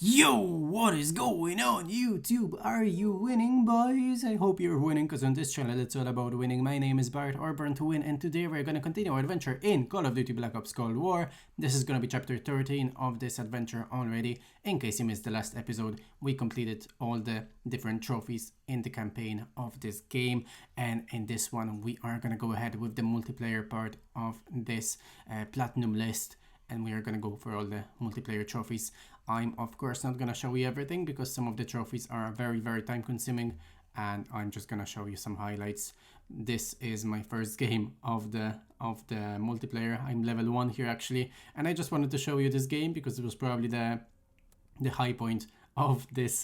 Yo, what is going on YouTube? Are you winning, boys? I hope you're winning, because on this channel it's all about winning. My name is Bart, or Burn to Win, and today we're going to continue our adventure in Call of Duty Black Ops Cold War. This is going to be chapter 13 of this adventure already. In case you missed the last episode, we completed all the different trophies in the campaign of this game, and in this one we are going to go ahead with the multiplayer part of this platinum list, and we are going to go for all the multiplayer trophies. I'm of course not going to show you everything because some of the trophies are very time consuming, and I'm just going to show you some highlights. This is my first game of the multiplayer. I'm level 1 here actually, and I just wanted to show you this game because it was probably the high point of this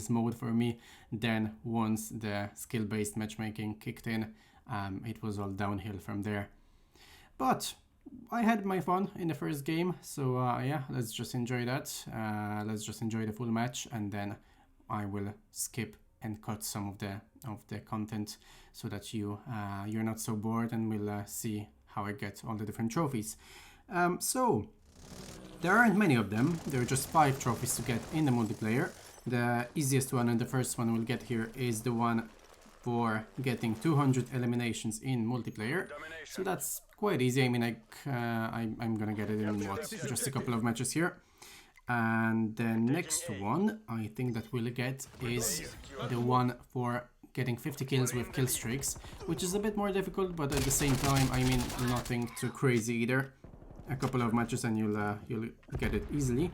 mode for me. Then once the skill-based matchmaking kicked in, it was all downhill from there. But I had my fun in the first game, so yeah, let's just enjoy that. Let's just enjoy the full match, and then I will skip and cut some of the content so that you're not so bored, and we'll see how I get all the different trophies. So there aren't many of them. There are just 5 trophies to get in the multiplayer. The easiest one and the first one we'll get here is the one for getting 200 eliminations in multiplayer. So that's quite easy. I mean, I'm gonna get it in just a couple of matches here. And the next one I think that we'll get is the one for getting 50 kills with kill streaks, which is a bit more difficult, but at the same time, I mean, nothing too crazy either. A couple of matches and you'll get it easily.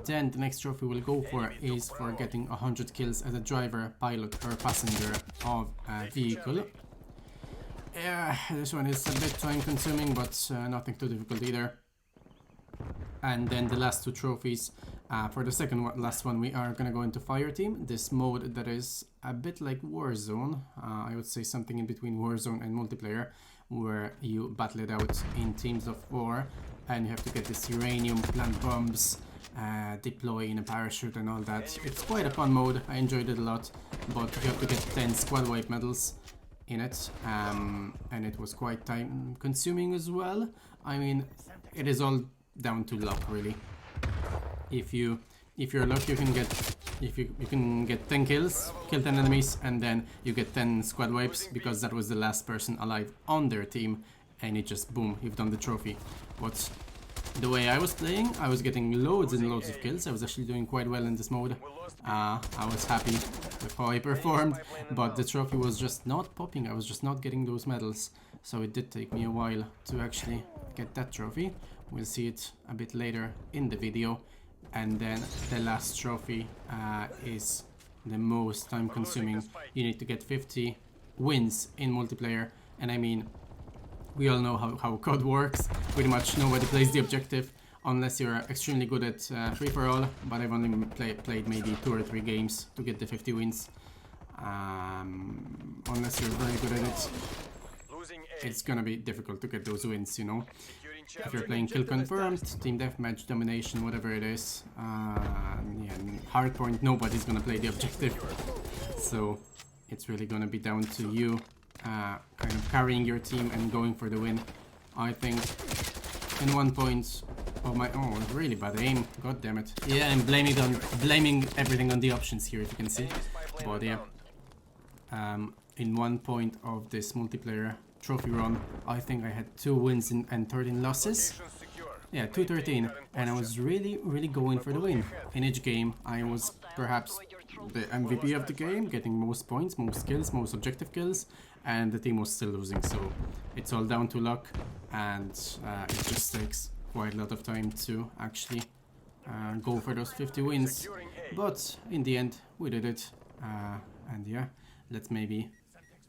Then the next trophy we'll go for is for getting 100 kills as a driver, pilot or passenger of a vehicle. Yeah, this one is a bit time consuming, but nothing too difficult either. And then the last 2 trophies, for the last one we are gonna go into Fire Team, this mode that is a bit like Warzone. I would say something in between Warzone and multiplayer, where you battle it out in teams of 4 and you have to get this uranium, plant bombs, deploy in a parachute and all that. It's quite a fun mode, I enjoyed it a lot, but you have to get 10 squad wipe medals in it, and it was quite time consuming as well. I mean, it is all down to luck really. If you're lucky, you can get 10 kills, kill 10 enemies, and then you get 10 squad wipes because that was the last person alive on their team, and it just boom, you've done the trophy. But the way I was playing, I was getting loads and loads of kills. I was actually doing quite well in this mode. I was happy with how I performed, but the trophy was just not popping. I was just not getting those medals, so it did take me a while to actually get that trophy. We'll see it a bit later in the video. And then the last trophy is the most time consuming. You need to get 50 wins in multiplayer, and I mean, we all know how COD works. Pretty much nobody plays the objective unless you're extremely good at free-for-all, but I've only played maybe 2 or 3 games to get the 50 wins. Unless you're very good at it, it's gonna be difficult to get those wins, you know. If you're playing Kill Confirmed, Team Deathmatch, Domination, whatever it is, yeah, Hardpoint, nobody's gonna play the objective. So it's really gonna be down to you kind of carrying your team and going for the win. I think in one point of my... Oh, really bad aim. God damn it. Yeah, I'm blaming everything on the options here, if you can see. But yeah. In one point of this multiplayer trophy run, I think I had 2 wins and 13 losses. Yeah, 2-13, and I was really going for the win. In each game, I was perhaps the MVP of the game, getting most points, most kills, most objective kills, and the team was still losing, so it's all down to luck, and it just takes quite a lot of time to actually go for those 50 wins. But in the end, we did it, and yeah, let's maybe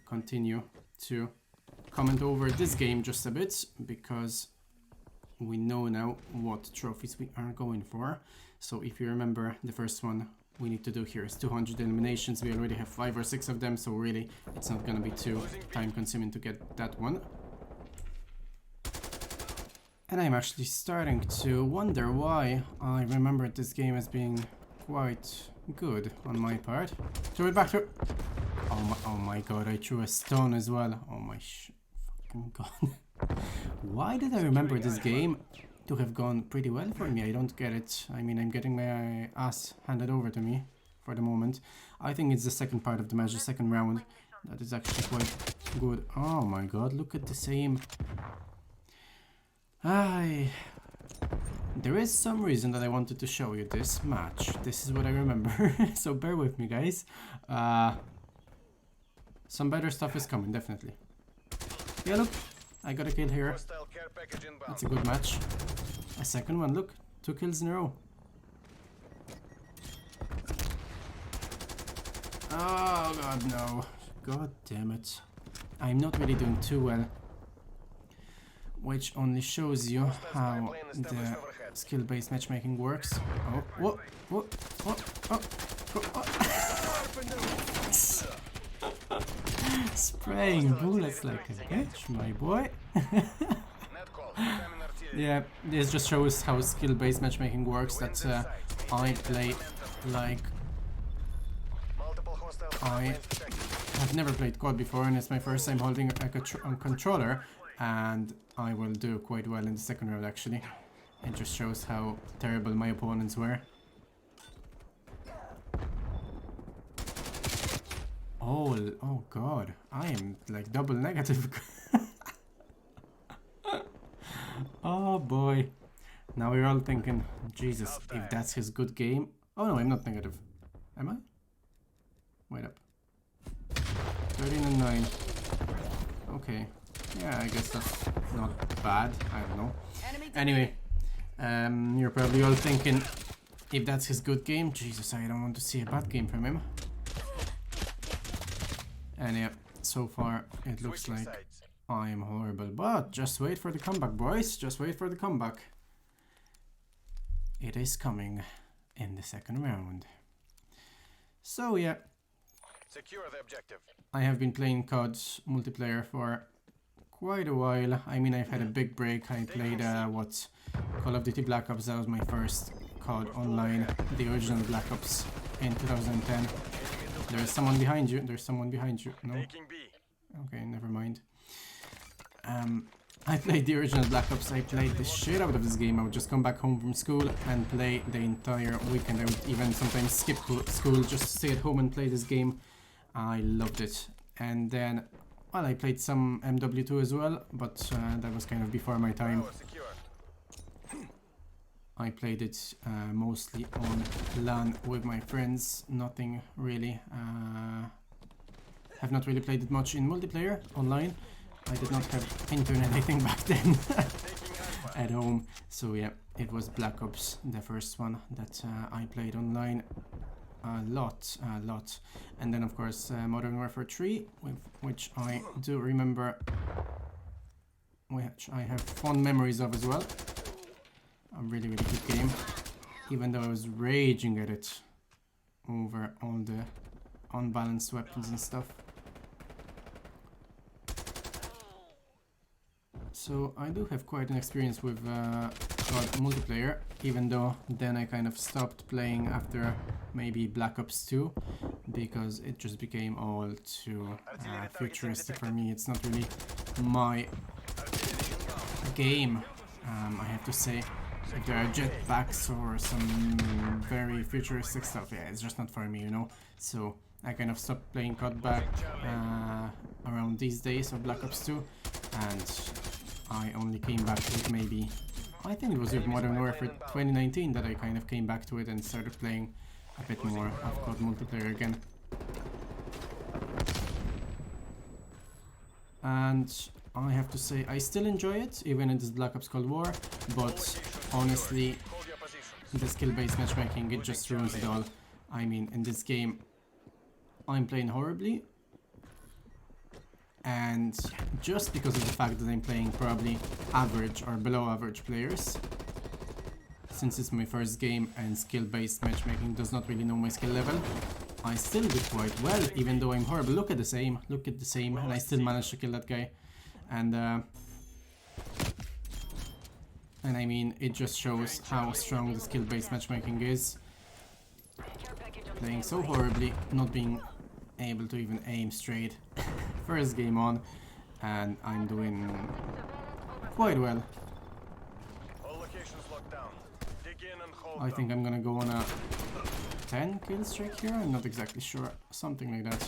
continue to comment over this game just a bit, because we know now what trophies we are going for. So if you remember, the first one we need to do here is 200 eliminations. We already have 5 or 6 of them, so really it's not gonna be too time consuming to get that one. And I'm actually starting to wonder why I remembered this game as being quite good on my part. Throw it back, through. Oh my god, I threw a stone as well. Oh my fucking god. Why did I remember this game to have gone pretty well for me. I don't get it. I mean, I'm getting my ass handed over to me for the moment. I think it's the second part of the match, the second round, that is actually quite good. Oh my god, look at the same. There is some reason that I wanted to show you this match. This is what I remember. So bear with me, guys. Some better stuff is coming, definitely. Yeah, look, I got a kill here. That's a good match. A second one, look, 2 kills in a row. Oh god, no. God damn it. I'm not really doing too well. Which only shows you how the skill-based matchmaking works. Oh, what? Spraying bullets like a bitch, my boy. Yeah, this just shows how skill-based matchmaking works. That I play like I have never played COD before, and it's my first time holding a controller, and I will do quite well in the second round actually. It just shows how terrible my opponents were. Oh god, I am like double negative. Oh boy. Now we're all thinking, Jesus, if that's his good game. Oh no, I'm not negative. Am I? Wait up. 13 and 9. Okay. Yeah, I guess that's not bad. I don't know. Anyway, you're probably all thinking, if that's his good game, Jesus, I don't want to see a bad game from him. And yeah, so far it looks like I'm horrible. But just wait for the comeback, boys. Just wait for the comeback. It is coming in the second round. So yeah. Secure the objective. I have been playing COD multiplayer for quite a while. I mean, I've had a big break. I played Call of Duty Black Ops. That was my first COD online, the original Black Ops in 2010. There's someone behind you. There's someone behind you. No. Okay, never mind. I played the original Black Ops. I played the shit out of this game. I would just come back home from school and play the entire weekend. I would even sometimes skip school just to stay at home and play this game. I loved it. And then, well, I played some MW2 as well, but that was kind of before my time. I played it mostly on LAN with my friends, nothing really. Have not really played it much in multiplayer online. I did not have internet, I think, back then at home. So yeah, it was Black Ops, the first one that I played online a lot. And then of course Modern Warfare 3, which I do remember, which I have fond memories of as well. A really good game, even though I was raging at it over all the unbalanced weapons and stuff. So I do have quite an experience with COD multiplayer, even though then I kind of stopped playing after maybe Black Ops 2, because it just became all too futuristic for me. It's not really my game, I have to say. If there are jetpacks or some very futuristic stuff, yeah, it's just not for me, you know. So I kind of stopped playing COD back around these days of Black Ops 2, and I only came back to it maybe, I think it was with Modern Warfare 2019 that I kind of came back to it and started playing a bit more of COD multiplayer again. And I have to say, I still enjoy it, even in this Black Ops Cold War, but honestly, the skill-based matchmaking, it just ruins it all. I mean, in this game, I'm playing horribly, and just because of the fact that I'm playing probably average or below average players, since it's my first game and skill-based matchmaking does not really know my skill level, I still do quite well, even though I'm horrible. Look at the same, and I still managed to kill that guy. And I mean, it just shows how strong the skill-based matchmaking is. Playing so horribly, not being able to even aim straight. First game on, and I'm doing quite well. I think I'm gonna go on a 10 kill streak here. I'm not exactly sure. Something like that.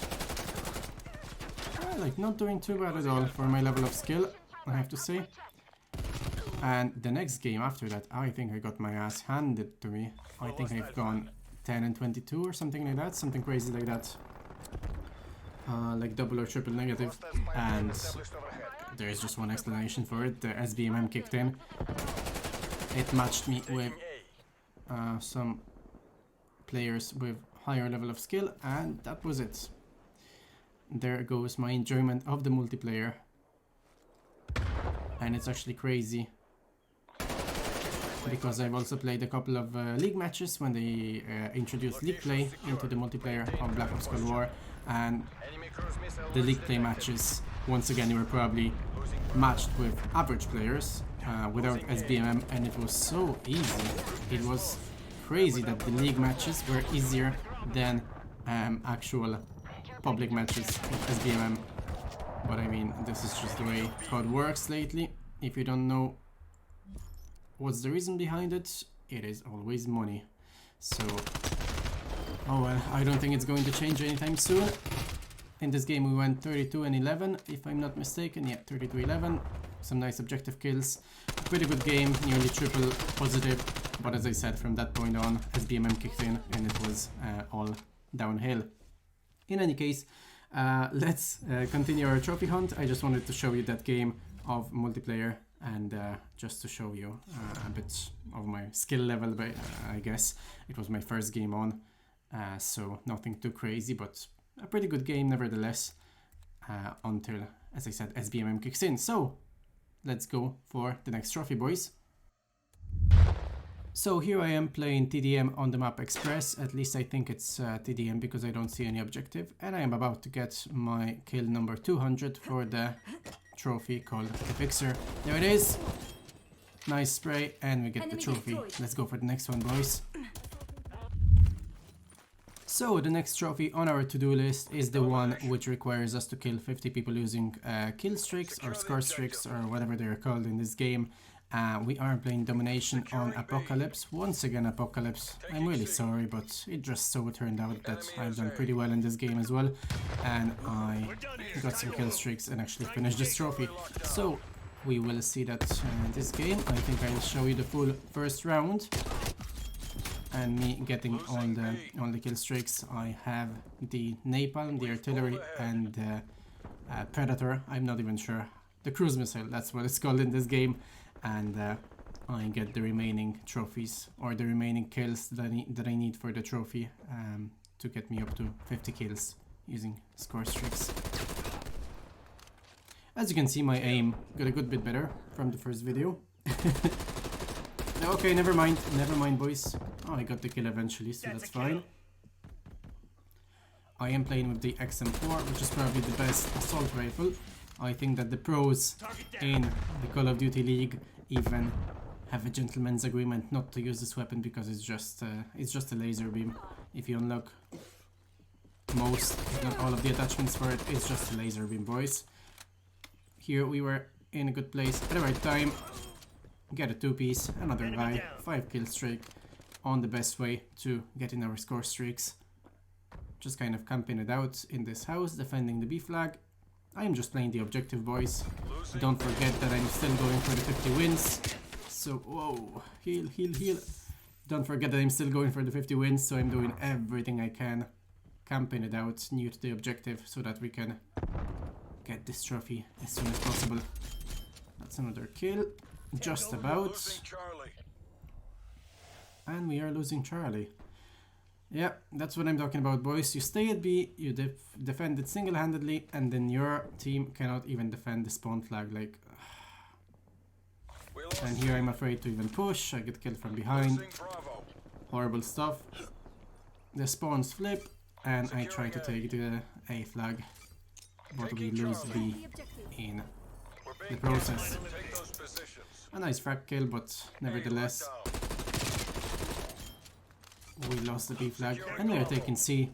Like, not doing too bad at all for my level of skill, I have to say. And the next game after that, I think I got my ass handed to me. I think I've gone 10 and 22 or something like that. Something crazy like that. Like double or triple negative. And there is just one explanation for it. The SBMM kicked in. It matched me with some players with higher level of skill, and that was it. There goes my enjoyment of the multiplayer. And it's actually crazy, because I've also played a couple of league matches when they introduced league play into the multiplayer of Black Ops Cold War, and the league play matches, once again, you were probably matched with average players without SBMM, and it was so easy. It was crazy that the league matches were easier than actual public matches with SBMM. But I mean, this is just the way how it works lately. If you don't know what's the reason behind it, it is always money. So, oh well, I don't think it's going to change anytime soon. In this game we went 32 and 11, if I'm not mistaken. Yeah, 32-11. Some nice objective kills. Pretty good game, nearly triple positive. But as I said, from that point on, SBMM kicked in and it was all downhill. In any case, let's continue our trophy hunt. I just wanted to show you that game of multiplayer, and just to show you a bit of my skill level, but I guess it was my first game on, so nothing too crazy, but a pretty good game nevertheless, until, as I said, SBMM kicks in. So let's go for the next trophy, boys. So here I am playing TDM on the map Express. At least I think it's TDM, because I don't see any objective, and I am about to get my kill number 200 for the trophy called the Fixer. There it is. Nice spray, and we get the trophy. Let's go for the next one, boys. So the next trophy on our to-do list is the one which requires us to kill 50 people using kill streaks or score streaks or whatever they are called in this game. We are playing Domination on Apocalypse. Once again Apocalypse. I'm really sorry, but it just so turned out that I've done pretty well in this game as well, and I got some kill streaks and actually finished this trophy. So we will see that in this game. I think I'll show you the full first round and me getting all the kill streaks. I have the Napalm, the Artillery, and the Predator. I'm not even sure. The Cruise Missile, that's what it's called in this game. And I get the remaining trophies, or the remaining kills that I need for the trophy, to get me up to 50 kills using score streaks. As you can see, my aim got a good bit better from the first video. Okay, never mind, boys. Oh, I got the kill eventually, so that's fine. I am playing with the XM4, which is probably the best assault rifle. I think that the pros in the Call of Duty League even have a gentleman's agreement not to use this weapon, because it's just a laser beam. If you unlock most, if not all of the attachments for it, it's just a laser beam, boys. Here we were in a good place at the right time. Get a 2-piece, another guy, 5 kill streak, on the best way to get in our score streaks. Just kind of camping it out in this house, defending the B flag. I am just playing the objective, boys. Don't forget that I'm still going for the 50 wins. So, whoa, heal, heal, heal. Don't forget that I'm still going for the 50 wins, so I'm doing everything I can, camping it out, new to the objective, so that we can get this trophy as soon as possible. That's another kill, just about. And we are losing Charlie. Yeah, that's what I'm talking about, boys. You stay at B, you defend it single-handedly, and then your team cannot even defend the spawn flag, like... And here I'm afraid to even push, I get killed from behind. Horrible stuff. The spawns flip, and I try to take the A flag, but we lose B in the process. A nice frag kill, but nevertheless... we lost the B flag, and we are taking C.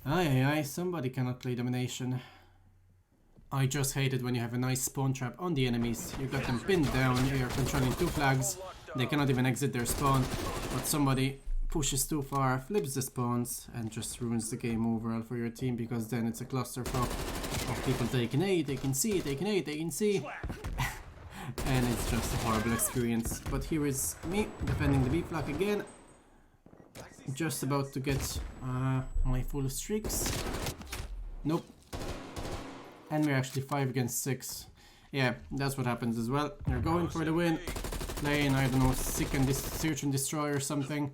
Aye, somebody cannot play Domination. I just hate it when you have a nice spawn trap on the enemies. You got them pinned down, you are controlling 2 flags, They cannot even exit their spawn, but somebody pushes too far, flips the spawns, and just ruins the game overall for your team, because then it's a clusterfuck of people taking A, taking C, taking A, taking C. And it's just a horrible experience. But here is me defending the B flag again. Just about to get my full streaks. Nope. And we're actually 5 against 6. Yeah, that's what happens as well. You're going for the win, playing, I don't know, search and destroy or something.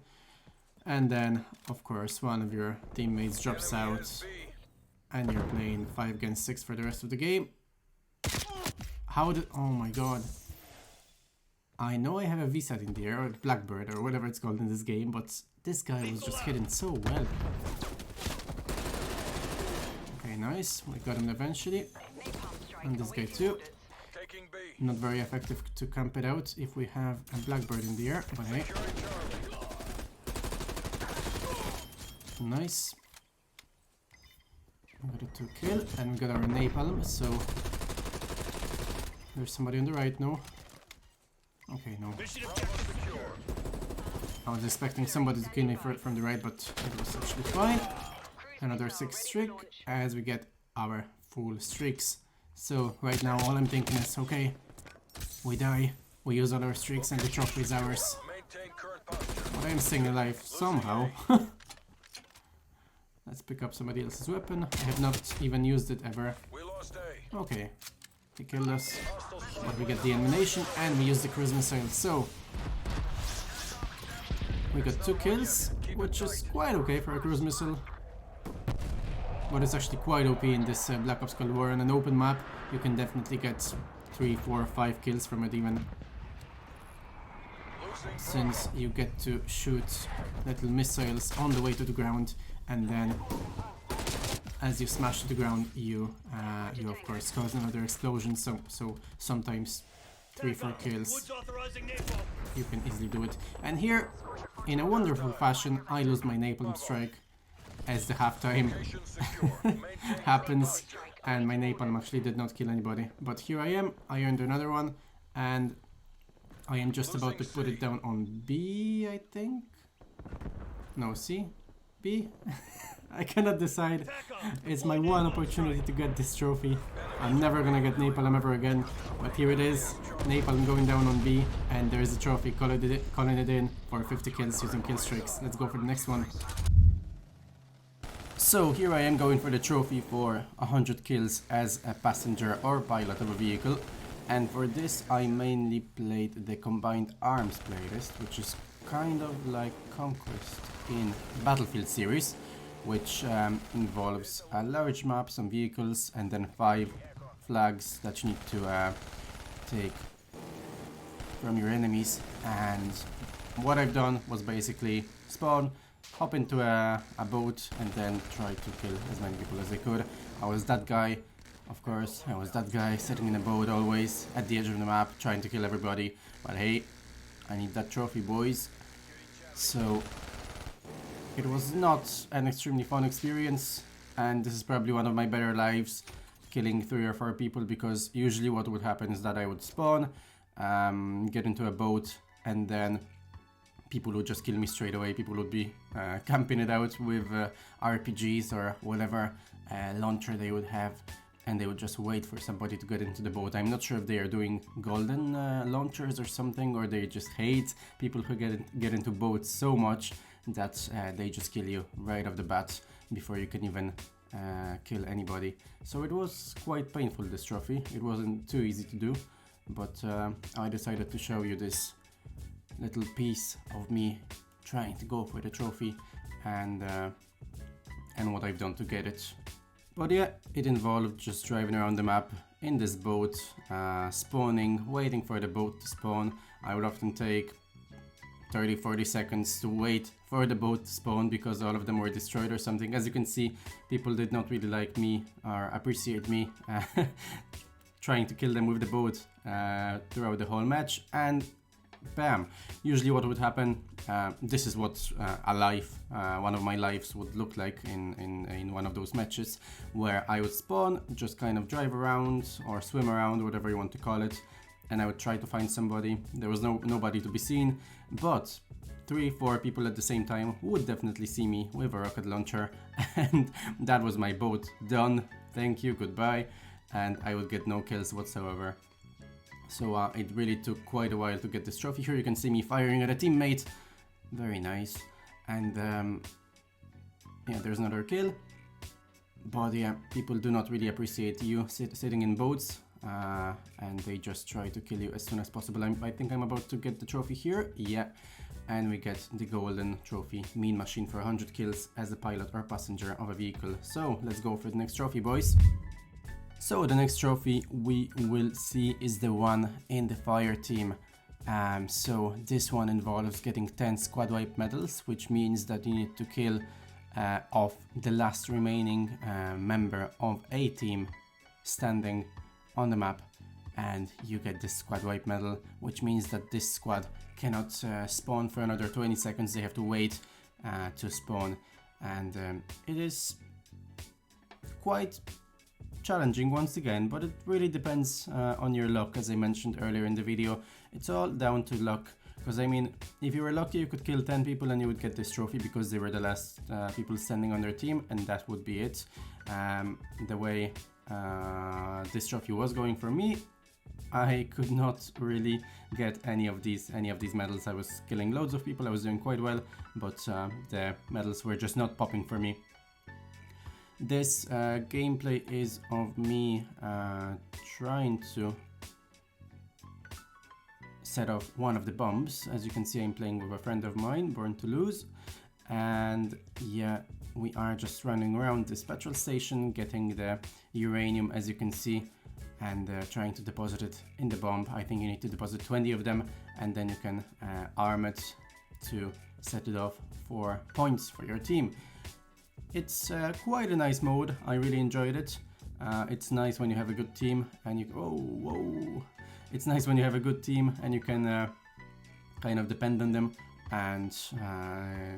And then, of course, one of your teammates drops out. And you're playing 5 against 6 for the rest of the game. How did... Oh my god. I know I have a VSAT in the air, or Blackbird, or whatever it's called in this game, but this guy was just hitting so well. Okay, nice. We got him eventually. And this guy too. Not very effective to camp it out if we have a Blackbird in the air, but hey. Nice. We got a 2 kill, and we got our napalm, so... There's somebody on the right now. Okay, no. I was expecting somebody to kill me from the right, but it was actually fine. Another 6 streak, as we get our full streaks. So, right now all I'm thinking is, okay, we die, we use all our streaks and the trophy is ours. But I'm staying alive somehow. Let's pick up somebody else's weapon. I have not even used it ever. Okay, he killed us, but we get the elimination and we use the cruise missile. So we got 2 kills, which is quite okay for a cruise missile. But it's actually quite OP in this Black Ops Cold War. On an open map, you can definitely get 3, 4, 5 kills from it even. Since you get to shoot little missiles on the way to the ground, and then as you smash the ground, you of course cause another explosion. So sometimes 3, 4 kills, you can easily do it. And here, in a wonderful fashion, I lose my napalm strike as the halftime happens, and my napalm actually did not kill anybody. But here I am, I earned another one, and I am just about to put it down on B, I think? No, C? B? I cannot decide. It's my one opportunity to get this trophy. I'm never gonna get napalm ever again, but here it is. Napalm going down on B, and there is a trophy, calling it in for 50 kills using kill streaks. Let's go for the next one. So here I am going for the trophy for 100 kills as a passenger or pilot of a vehicle. And for this I mainly played the Combined Arms playlist, which is kind of like Conquest in Battlefield series, which involves a large map, some vehicles, and then 5 flags that you need to take from your enemies. And what I've done was basically spawn, hop into a boat, and then try to kill as many people as I could. I was that guy, of course. I was that guy sitting in a boat always at the edge of the map trying to kill everybody. But hey, I need that trophy, boys. So it was not an extremely fun experience, and this is probably one of my better lives, killing 3 or 4 people, because usually what would happen is that I would spawn, get into a boat, and then people would just kill me straight away. People would be camping it out with RPGs or whatever launcher they would have, and they would just wait for somebody to get into the boat. I'm not sure if they are doing golden launchers or something, or they just hate people who get into boats so much that they just kill you right off the bat before you can even kill anybody. So it was quite painful, this trophy. It wasn't too easy to do, but I decided to show you this little piece of me trying to go for the trophy, and what I've done to get it. But yeah, it involved just driving around the map in this boat, spawning, waiting for the boat to spawn. I would often take 30-40 seconds to wait for the boat to spawn because all of them were destroyed or something. As you can see, people did not really like me or appreciate me trying to kill them with the boat throughout the whole match, and bam, usually what would happen, this is what a life, one of my lives would look like in one of those matches, where I would spawn, just kind of drive around or swim around, whatever you want to call it, and I would try to find somebody. There was nobody to be seen, but 3-4 people at the same time would definitely see me with a rocket launcher, and that was my boat done. Thank you, goodbye, and I would get no kills whatsoever. So it really took quite a while to get this trophy. Here you can see me firing at a teammate. Very nice. And yeah, there's another kill. But yeah, people do not really appreciate you sitting in boats. And they just try to kill you as soon as possible. I think I'm about to get the trophy here. Yeah. And we get the golden trophy, Mean Machine, for 100 kills as a pilot or passenger of a vehicle. So let's go for the next trophy, boys. So the next trophy we will see is the one in the fire team. So this one involves getting 10 squad wipe medals, which means that you need to kill off the last remaining member of a team standing on the map, and you get this squad wipe medal, which means that this squad cannot spawn for another 20 seconds. They have to wait to spawn, and it is quite challenging once again, but it really depends on your luck. As I mentioned earlier in the video, it's all down to luck, because I mean, if you were lucky you could kill 10 people and you would get this trophy because they were the last people standing on their team, and that would be it. The way this trophy was going for me, I could not really get any of these medals. I was killing loads of people, I was doing quite well, but the medals were just not popping for me. This gameplay is of me trying to set off one of the bombs. As you can see, I'm playing with a friend of mine, Born to Lose, and yeah, we are just running around this petrol station getting the uranium, as you can see, and trying to deposit it in the bomb. I think you need to deposit 20 of them, and then you can arm it to set it off for points for your team. It's quite a nice mode. I really enjoyed it. It's nice when you have a good team and you... Oh, whoa! It's nice when you have a good team and you can kind of depend on them and,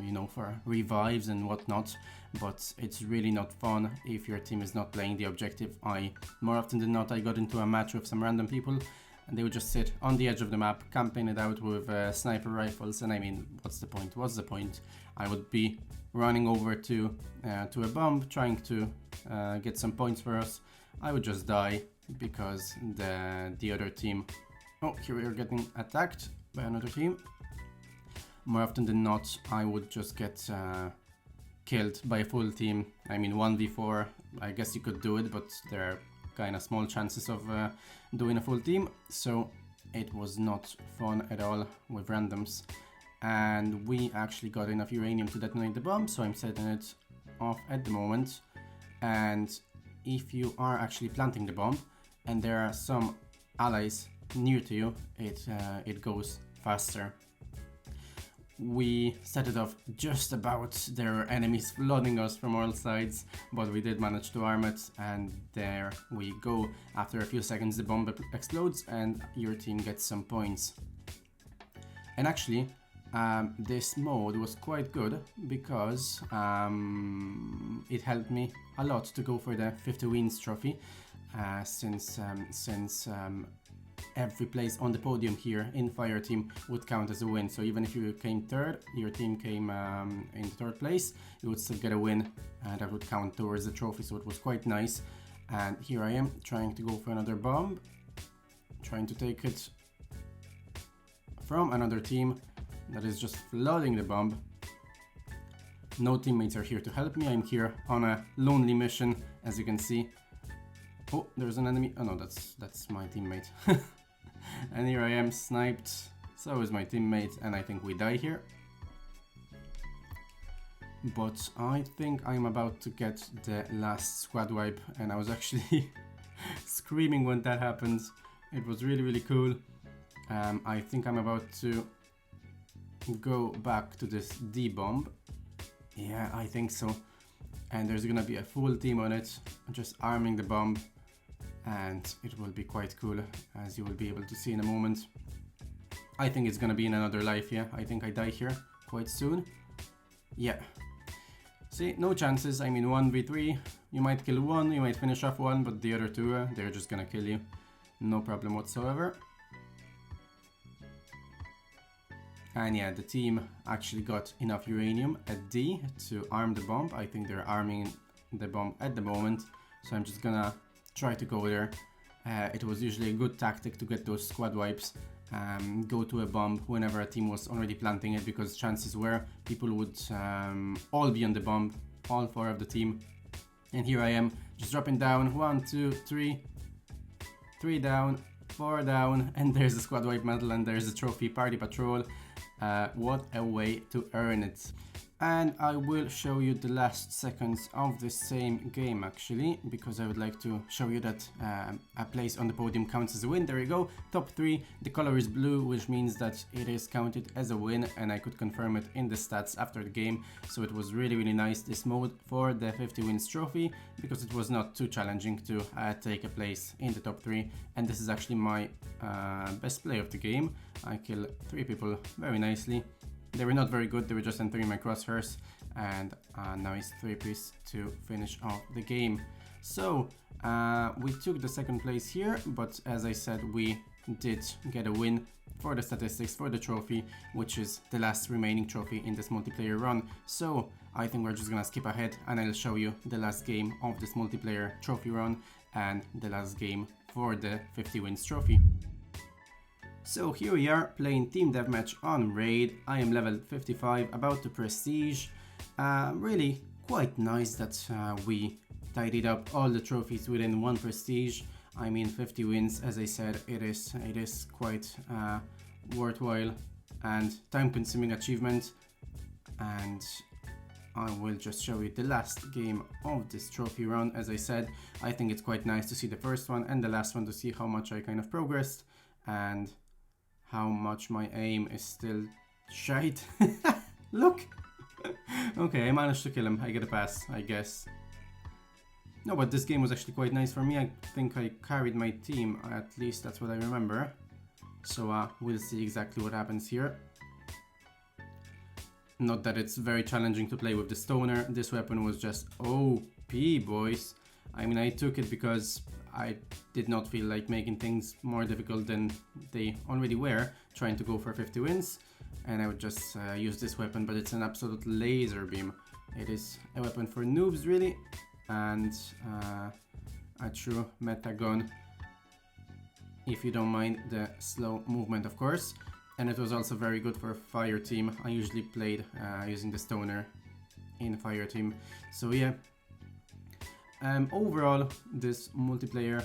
you know, for revives and whatnot. But it's really not fun if your team is not playing the objective. More often than not, I got into a match with some random people and they would just sit on the edge of the map, camping it out with sniper rifles. And I mean, what's the point? What's the point? I would be running over to a bomb, trying to get some points for us. I would just die because the other team... Oh, here we are getting attacked by another team. More often than not, I would just get killed by a full team. I mean, 1v4, I guess you could do it, but there are kind of small chances of doing a full team. So it was not fun at all with randoms. And we actually got enough uranium to detonate the bomb, so I'm setting it off at the moment. And if you are actually planting the bomb and there are some allies near to you, it goes faster. We set it off just about. There are enemies flooding us from all sides, but we did manage to arm it, and there we go. After a few seconds the bomb explodes and your team gets some points. And actually, this mode was quite good because it helped me a lot to go for the 50 wins trophy, since every place on the podium here in fire team would count as a win. So even if you came third, your team came in third place, you would still get a win, and that would count towards the trophy. So it was quite nice. And here I am trying to go for another bomb, trying to take it from another team that is just flooding the bomb. No teammates are here to help me. I'm here on a lonely mission, as you can see. Oh, there's an enemy. Oh no, that's my teammate. And here I am, sniped. So is my teammate, and I think we die here. But I think I'm about to get the last squad wipe, and I was actually screaming when that happened. It was really, really cool. I think I'm about to go back to this D-bomb. Yeah, I think so. And there's gonna be a full team on it, just arming the bomb. And it will be quite cool, as you will be able to see in a moment. I think it's gonna be in another life, yeah. I think I die here quite soon. Yeah. See, no chances. I mean, 1v3, you might kill one, you might finish off one, but the other two, they're just gonna kill you. No problem whatsoever. And yeah, the team actually got enough uranium at D to arm the bomb. I think they're arming the bomb at the moment, so I'm just gonna try to go there. It was usually a good tactic to get those squad wipes, go to a bomb whenever a team was already planting it, because chances were people would all be on the bomb, all 4 of the team. And here I am, just dropping down, 1, 2, 3, 3 down, 4 down, and there's the squad wipe medal, and there's the trophy, party patrol. What a way to earn it. And I will show you the last seconds of this same game actually, because I would like to show you that a place on the podium counts as a win. There you go, top 3, the color is blue, which means that it is counted as a win, and I could confirm it in the stats after the game. So it was really nice, this mode, for the 50 wins trophy, because it was not too challenging to take a place in the top 3. And this is actually my best play of the game. I kill 3 people very nicely. They were not very good, they were just entering my crosshairs, and a nice 3-piece to finish off the game. So we took the 2nd place here, but as I said, we did get a win for the statistics, for the trophy, which is the last remaining trophy in this multiplayer run. So I think we're just gonna skip ahead, and I'll show you the last game of this multiplayer trophy run and the last game for the 50 wins trophy. So here we are playing Team Deathmatch on Raid. I am level 55, about to Prestige. Really quite nice that we tidied up all the trophies within 1 Prestige. I mean, 50 wins, as I said, it is quite worthwhile and time-consuming achievement. And I will just show you the last game of this trophy run. As I said, I think it's quite nice to see the first one and the last one, to see how much I kind of progressed and how much my aim is still shite. Look! Okay, I managed to kill him. I get a pass, I guess. No, but this game was actually quite nice for me. I think I carried my team, at least that's what I remember. So we'll see exactly what happens here. Not that it's very challenging to play with the stoner. This weapon was just OP, boys. I mean, I took it because I did not feel like making things more difficult than they already were, trying to go for 50 wins, and I would just use this weapon, but it's an absolute laser beam. It is a weapon for noobs, really, and a true meta gun, if you don't mind the slow movement, of course. And it was also very good for a fire team. I usually played using the stoner in fire team, so yeah. Overall, this multiplayer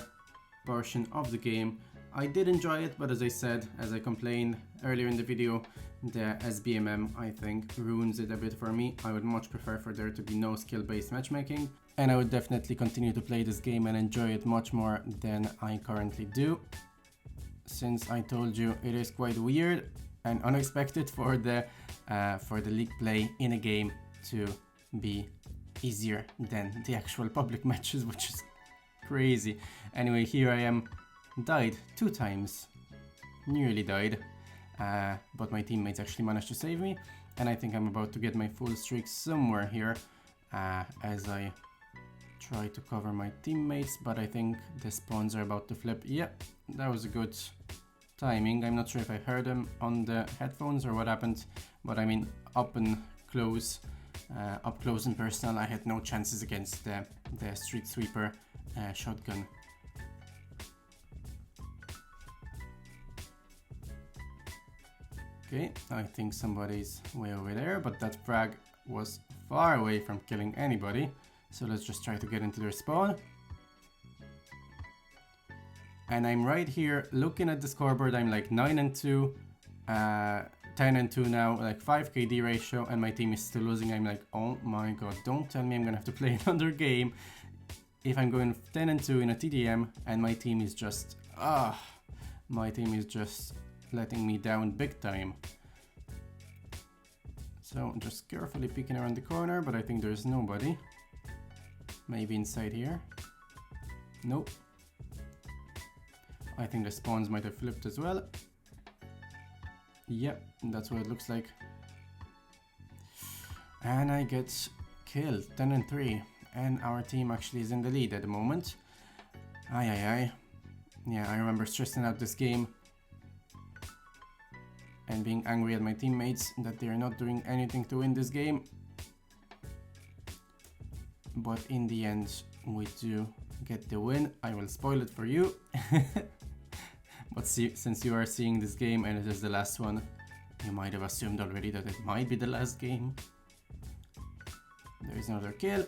portion of the game, I did enjoy it, but as I said, as I complained earlier in the video, the SBMM, I think, ruins it a bit for me. I would much prefer for there to be no skill-based matchmaking, and I would definitely continue to play this game and enjoy it much more than I currently do. Since I told you, it is quite weird and unexpected for the league play in a game to be easier than the actual public matches, which is crazy. Anyway, here I am, died 2 times, nearly died, but my teammates actually managed to save me, and I think I'm about to get my full streak somewhere here as I try to cover my teammates, but I think the spawns are about to flip. Yeah, that was a good timing. I'm not sure if I heard them on the headphones or what happened, but I mean, up close and personal, I had no chances against the street sweeper shotgun. Okay, I think somebody's way over there, but that frag was far away from killing anybody. So let's just try to get into their spawn. And I'm right here looking at the scoreboard. I'm like 9-2, 10-2 now, like 5 KD ratio, and my team is still losing. I'm like, oh my god, don't tell me I'm gonna have to play another game if I'm going 10-2 in a TDM and my team is just, my team is just letting me down big time. So just carefully peeking around the corner, but I think there's nobody. Maybe inside here. Nope. I think the spawns might have flipped as well. Yep, that's what it looks like. And I get killed, 10-3. And our team actually is in the lead at the moment. Aye. Yeah, I remember stressing out this game. and being angry at my teammates that they are not doing anything to win this game. But in the end, we do get the win. I will spoil it for you. But since you are seeing this game and it is the last one, you might have assumed already that it might be the last game. There is another kill.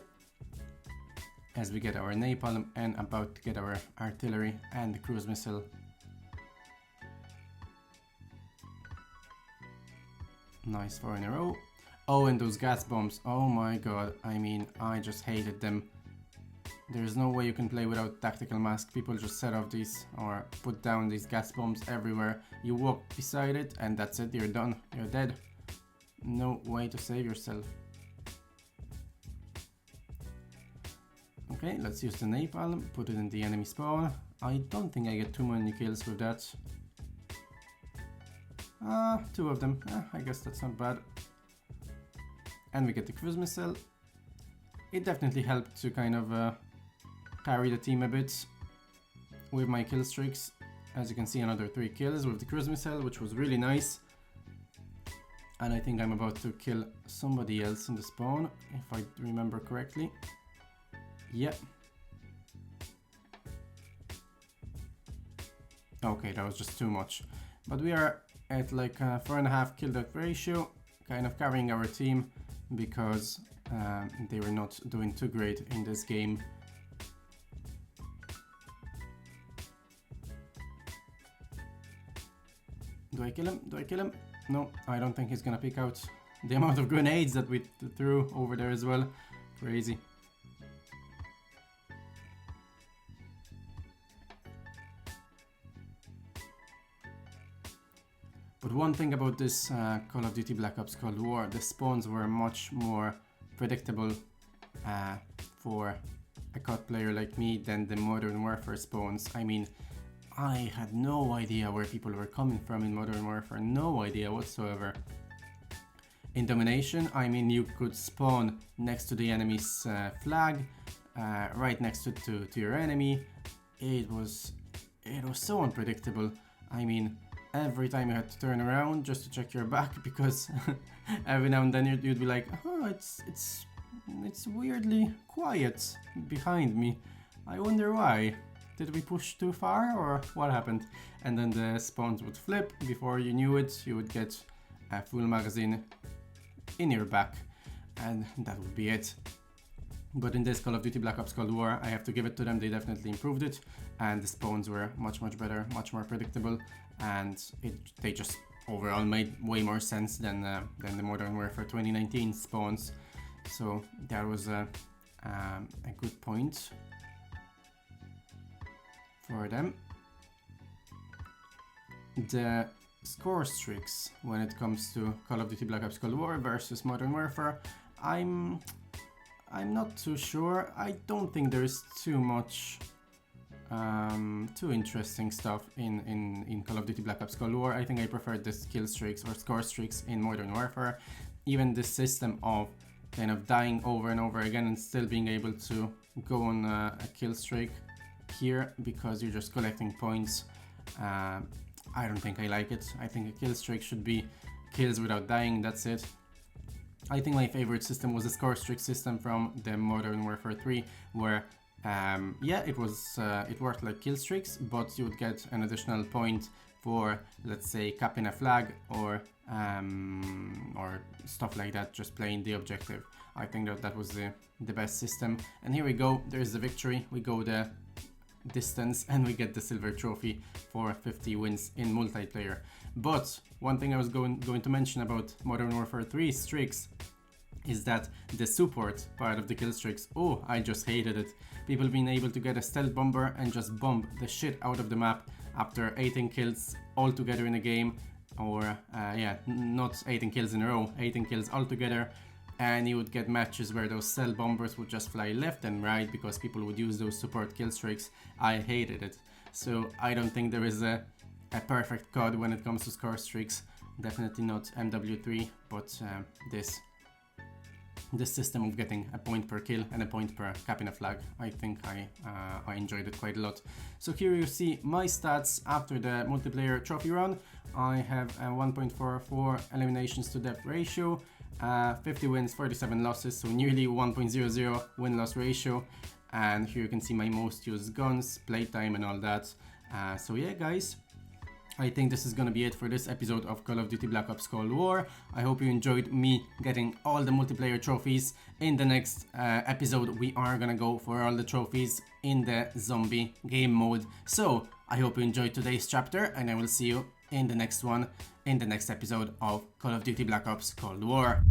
As we get our napalm and about to get our artillery and the cruise missile. Nice 4 in a row. Oh, and those gas bombs. Oh my god. I mean, I just hated them. There's no way you can play without tactical mask. People just set off these or put down these gas bombs everywhere. You walk beside it and that's it. You're done. You're dead. No way to save yourself. Okay, let's use the napalm. Put it in the enemy spawn. I don't think I get too many kills with that. 2 of them. I guess that's not bad. And we get the cruise missile. It definitely helped to kind of carry the team a bit with my kill streaks. As you can see, another 3 kills with the cruise missile, which was really nice. And I think I'm about to kill somebody else in the spawn, if I remember correctly. Yep. Okay, that was just too much. But we are at like a 4.5 kill death ratio, kind of carrying our team because they were not doing too great in this game. Do I kill him? Do I kill him? No, I don't think he's gonna pick out the amount of grenades that we threw over there as well. Crazy. But one thing about this Call of Duty Black Ops Cold War, the spawns were much more predictable for a COD player like me than the Modern Warfare spawns. I mean, I had no idea where people were coming from in Modern Warfare, no idea whatsoever. In Domination, I mean, you could spawn next to the enemy's flag, right next to your enemy. It was so unpredictable. I mean, every time you had to turn around just to check your back because every now and then you'd be like, oh, it's weirdly quiet behind me. I wonder why. Did we push too far or what happened? And then the spawns would flip. Before you knew it, you would get a full magazine in your back and that would be it. But in this Call of Duty Black Ops Cold War, I have to give it to them, they definitely improved it and the spawns were much better, much more predictable, and they just overall made way more sense than the Modern Warfare 2019 spawns. So that was a good point for them. The score streaks when it comes to Call of Duty Black Ops Cold War versus Modern Warfare, I'm not too sure. I don't think there is too much too interesting stuff in Call of Duty Black Ops Cold War. I think I prefer the skill streaks or score streaks in Modern Warfare. Even the system of kind of dying over and over again and still being able to go on a kill streak here because you're just collecting points. I don't think I like it. I think a kill streak should be kills without dying, that's it. I think my favorite system was the score streak system from the Modern Warfare 3 where yeah, it worked like kill streaks, but you would get an additional point for, let's say, capping a flag or stuff like that, just playing the objective. I think that was the best system. And here we go, there's the victory. We go the distance and we get the silver trophy for 50 wins in multiplayer. But one thing I was going to mention about Modern Warfare 3 streaks is that the support part of the kill streaks, oh, I just hated it. People being able to get a stealth bomber and just bomb the shit out of the map after 18 kills all together in a game, or yeah, not 18 kills in a row, 18 kills all together, and you would get matches where those stealth bombers would just fly left and right because people would use those support kill streaks. I hated it. So I don't think there is a perfect COD when it comes to score streaks. Definitely not MW3, but this. this system of getting a point per kill and a point per capping a flag. I think I enjoyed it quite a lot. So here you see my stats after the multiplayer trophy run. I have a 1.44 eliminations to death ratio, 50 wins, 47 losses, so nearly 1.00 win-loss ratio. And here you can see my most used guns, playtime and all that. So yeah guys, I think this is gonna be it for this episode of Call of Duty Black Ops Cold War. I hope you enjoyed me getting all the multiplayer trophies. In the next episode we are gonna go for all the trophies in the zombie game mode. So I hope you enjoyed today's chapter, and I will see you in the next one, in the next episode of Call of Duty Black Ops Cold War.